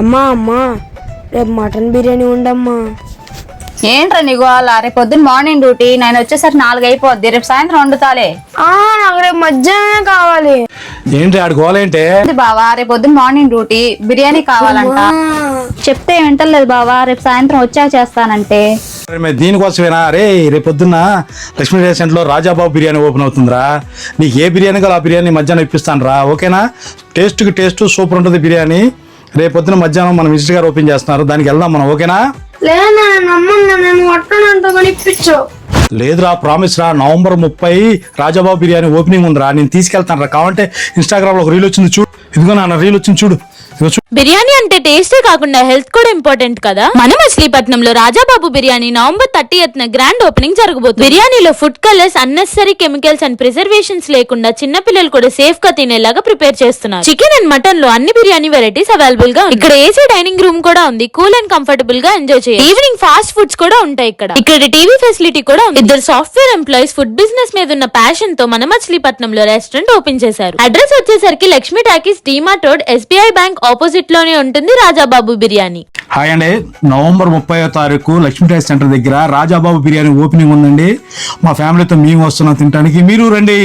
అమ్మా రేపు మటన్ బిర్యానీ ఉండమ్మా. ఏంట్రా నీకు అలా రేపు పొద్దున్న మార్నింగ్ డ్యూటీ, నేను వచ్చేసరికి 4 అయిపోద్ది. రేపు సాయంత్రం వండుతాలే. నాకు రేపు మధ్యాహ్నం కావాలి. ఏంటి ఆడు గోలేంటే? బావా రేపు పొద్దున్న మార్నింగ్ డ్యూటీ, బిర్యానీ కావాలంట. చెప్తే వింటలేదు బావా, రేపు సాయంత్రం వచ్చాక చేస్తానంటే. దీనికోసమేనా రే? రేపు పొద్దున్న లక్ష్మీ రెస్టారెంట్ లో రాజాబాబు బిర్యానీ ఓపెన్ అవుతుందిరా. నీకు ఏ బిర్యానీ కావాలి ఆ బిర్యానీ మధ్యాహ్నం ఇప్పిస్తాను రా, ఓకేనా? టేస్ట్ సూపర్ ఉంటుంది బిర్యానీ. రేపు పొద్దున మధ్యాహ్నం మన విజిట్ గారు ఓపెన్ చేస్తున్నారు, దానికి వెళ్దాం మనం, ఓకేనా? లేదురా, ప్రామిస్ రా. నవంబర్ 30 రాజాబాబు బిర్యానీ ఓపెనింగ్ ఉందిరా. నేను తీసుకెళ్తాను రా. కావాలంటే ఇన్స్టాగ్రామ్ లో ఒక రీల్ వచ్చింది చూడు. ఇదిగో నాన్న రీల్ వచ్చింది చూడు. బిర్యానీ అంటే టేస్టే కాకుండా హెల్త్ కూడా ఇంపార్టెంట్ కదా. మన మచిలీపట్నంలో రాజాబాబు బిర్యానీ నవంబర్ 30న గ్రాండ్ ఓపెనింగ్ జరగబోతుంది. బిర్యానీలో food colours, unnecessary chemicals and preservations లేకుండా చిన్న పిల్లలు కూడా సేఫ్ గా తినేలాగా ప్రిపేర్ చేస్తున్నారు. చికెన్ అండ్ మటన్ లో అన్ని బిర్యానీ వెరైటీస్ అవైలబుల్ గా. ఇక్కడ ఏసీ డైనింగ్ రూమ్ కూడా ఉంది. కూల్ అండ్ కంఫర్టబుల్ గా ఎంజాయ్ చేయాలి. ఈవినింగ్ ఫాస్ట్ ఫుడ్స్ కూడా ఉంటాయి ఇక్కడ టీవీ ఫెసిలిటీ కూడా ఉంది. 2 సాఫ్ట్వేర్ ఎంప్లాయీస్ ఫుడ్ బిజినెస్ మీద ఉన్న ప్యాషన్ తో మన మచిలీపట్నంలో రెస్టారెంట్ ఓపెన్ చేశారు. అడ్రస్ వచ్చేసరికి Lakshmi talkies, DMart road, SBI bank opposite లోనే ఉంటుంది రాజాబాబు బిర్యానీ. హాయ్ అండి, నవంబర్ 30వ తారీఖు లక్ష్మీ టాకీస్ సెంటర్ దగ్గర రాజాబాబు బిర్యానీ ఓపెనింగ్ ఉందండి. మా ఫ్యామిలీతో మేము వస్తున్నాం తినడానికి, మీరు రండి.